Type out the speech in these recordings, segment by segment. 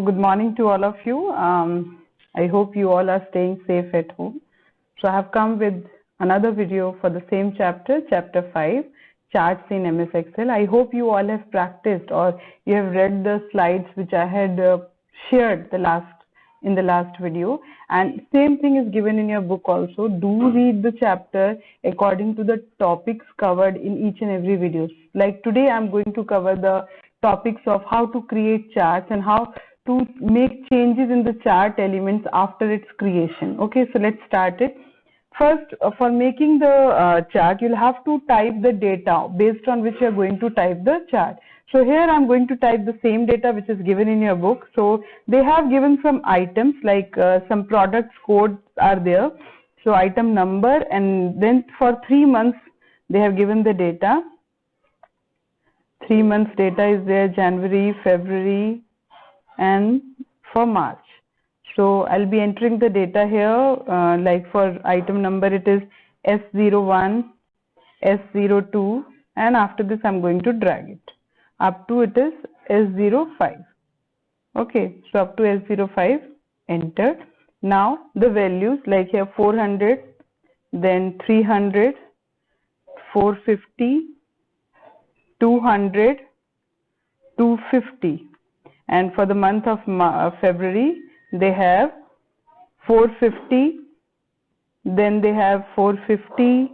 good morning to all of you. I hope you all are staying safe at home. So I have come with another video for the same chapter, chapter 5, charts in MS Excel. I hope you all have practiced or you have read the slides which I had shared in the last video, and same thing is given in your book also. Do read the chapter according to the topics covered in each and every video. Like today I'm going to cover the topics of how to create charts and how to make changes in the chart elements after its creation. Okay, so let's start it. First, for making the chart, you'll have to type the data based on which you're going to type the chart. So here I'm going to type the same data which is given in your book. So they have given some items like some products codes are there. So item number, and then for 3 months they have given the data. 3 months data is there, January, February, and for March. So I'll be entering the data here, like for item number it is S01, S02, and after this I'm going to drag it. Up to it is S05. Okay, so up to S05, enter. Now the values like here 400, then 300, 450, 200, 250, and for the month of February they have 450, then they have 450,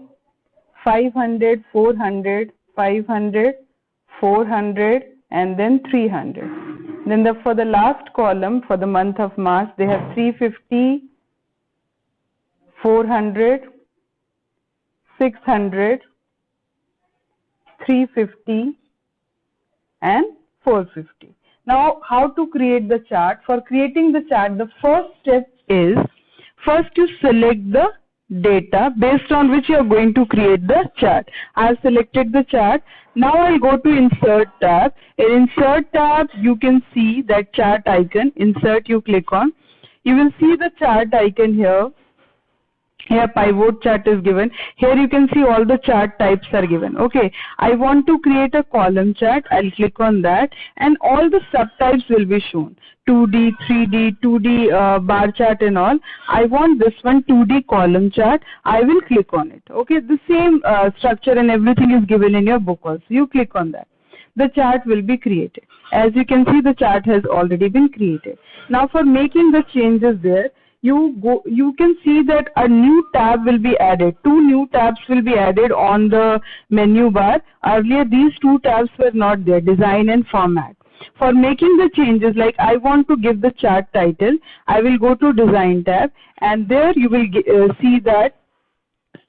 500, 400, 500, 400, and then 300. Then for the last column for the month of March they have 350, 400, 600, 350, and 450. Now, how to create the chart? For creating the chart, the first step is first you select the data based on which you are going to create the chart. I have selected the chart. Now I'll go to Insert tab. In Insert tab, you can see that chart icon. Insert, you click on. You will see the chart icon here. Here pivot chart is given. Here you can see all the chart types are given. Okay, I want to create a column chart. I'll click on that and all the subtypes will be shown. 2D, 3D, 2D bar chart and all. I want this one 2D column chart. I will click on it. Okay, the same structure and everything is given in your book also. You click on that. The chart will be created. As you can see, the chart has already been created. Now for making the changes there, you can see that a new tab will be added. 2 new tabs will be added on the menu bar. Earlier these 2 tabs were not there, design and format. For making the changes, like I want to give the chart title, I will go to design tab and there you will see that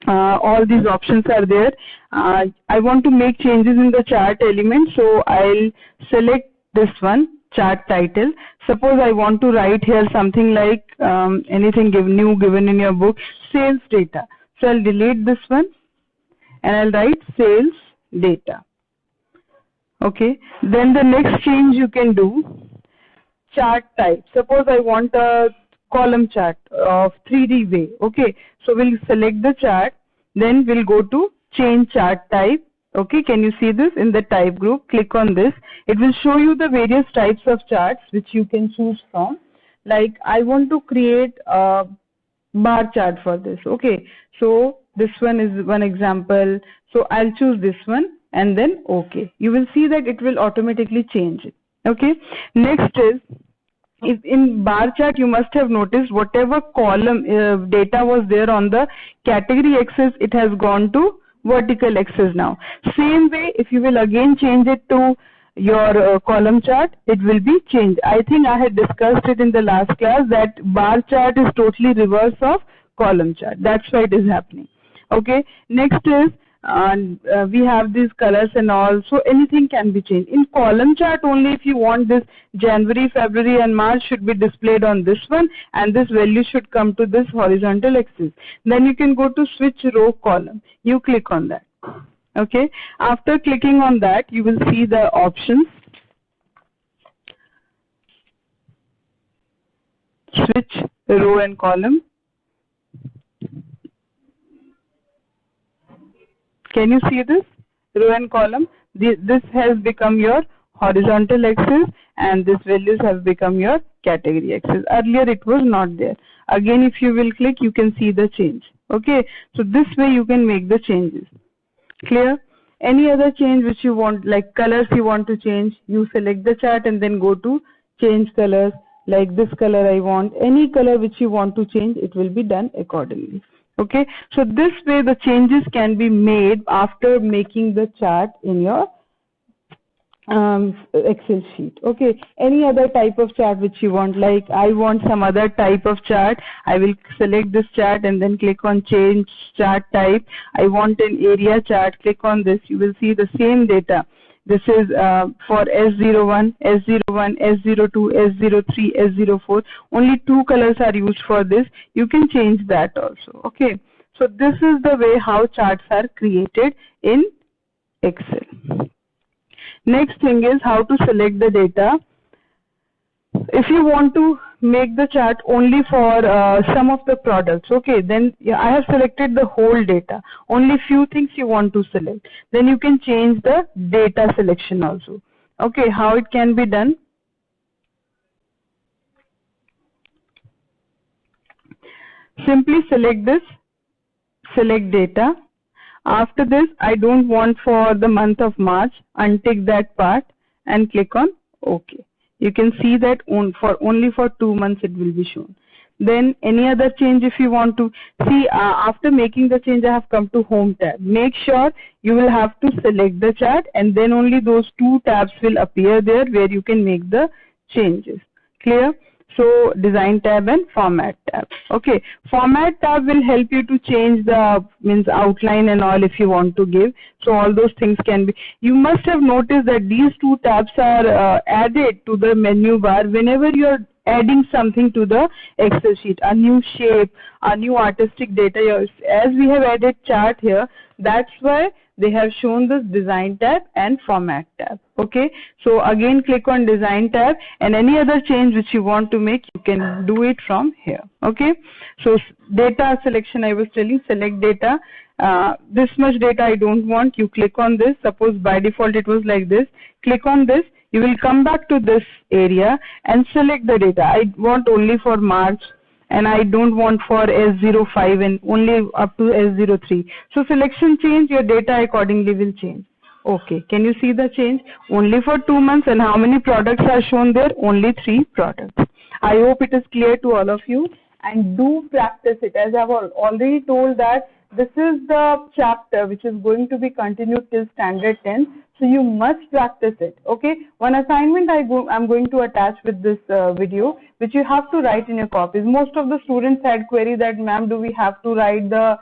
all these options are there. I want to make changes in the chart element, so I'll select this one, chart title. Suppose I want to write here something like anything given in your book, sales data. So I'll delete this one and I'll write sales data. Okay, then the next change you can do, chart type. Suppose I want a column chart of 3D way. Okay, so we'll select the chart, then we'll go to change chart type. Okay, can you see this in the type group? Click on this. It will show you the various types of charts which you can choose from. Like I want to create a bar chart for this. Okay, so this one is one example. So I'll choose this one and then OK. You will see that it will automatically change it. Okay, next is, if in bar chart you must have noticed whatever column data was there on the category axis, it has gone to vertical axis now. Same way, if you will again change it to your column chart, it will be changed. I think I had discussed it in the last class that bar chart is totally reverse of column chart. That's why it is happening. Okay, next is we have these colors and all, so anything can be changed. In column chart only, if you want this January, February and March should be displayed on this one and this value should come to this horizontal axis. Then you can go to switch row column. You click on that. Okay, after clicking on that you will see the options. Switch row and column. Can you see this? Row and column. This has become your horizontal axis, and these values have become your category axis. Earlier it was not there. Again, if you will click, you can see the change. Okay, so this way you can make the changes. Clear? Any other change which you want, like colors you want to change, you select the chart and then go to change colors. Like this color I want, any color which you want to change, it will be done accordingly. Okay, so this way the changes can be made after making the chart in your Excel sheet. Okay, any other type of chart which you want, like I want some other type of chart, I will select this chart and then click on change chart type. I want an area chart, click on this, you will see the same data. This is for S01, S01, S02, S03, S04. Only 2 colors are used for this. You can change that also. Okay, so this is the way how charts are created in Excel. Next thing is how to select the data. If you want to make the chart only for some of the products, okay, then I have selected the whole data. Only few things you want to select. Then you can change the data selection also. Okay, how it can be done? Simply select this, select data. After this, I don't want for the month of March, untick that part and click on OK. You can see that only for 2 months it will be shown. Then any other change if you want to see, after making the change I have come to home tab. Make sure you will have to select the chart and then only those 2 tabs will appear there where you can make the changes. Clear? So design tab and format tab. Okay, format tab will help you to change the outline and all if you want to give. So all those things can be. You must have noticed that these 2 tabs are added to the menu bar whenever you are adding something to the Excel sheet, a new shape, a new artistic data. As we have added chart here, that's why they have shown this design tab and format tab. Okay, so again click on design tab and any other change which you want to make, you can do it from here. Okay, so data selection, I was telling, select data. This much data I don't want, you click on this. Suppose by default it was like this. Click on this, you will come back to this area and select the data. I want only for March and I don't want for S05 and only up to S03. So selection change, your data accordingly will change. Okay, can you see the change? Only for 2 months, and how many products are shown there? Only 3 products. I hope it is clear to all of you, and do practice it. As I have already told that this is the chapter which is going to be continued till standard 10. So you must practice it. Okay, one assignment I'm going to attach with this video, which you have to write in your copies. Most of the students had query that, ma'am, do we have to write the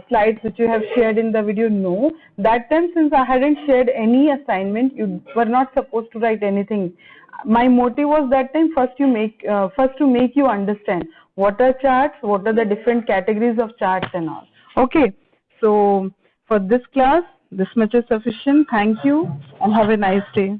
slides which you have shared in the video? No, that time since I hadn't shared any assignment, you were not supposed to write anything. My motive was that time first to make you understand what are charts, what are the different categories of charts and all. Okay, so for this class, this much is sufficient. Thank you and have a nice day.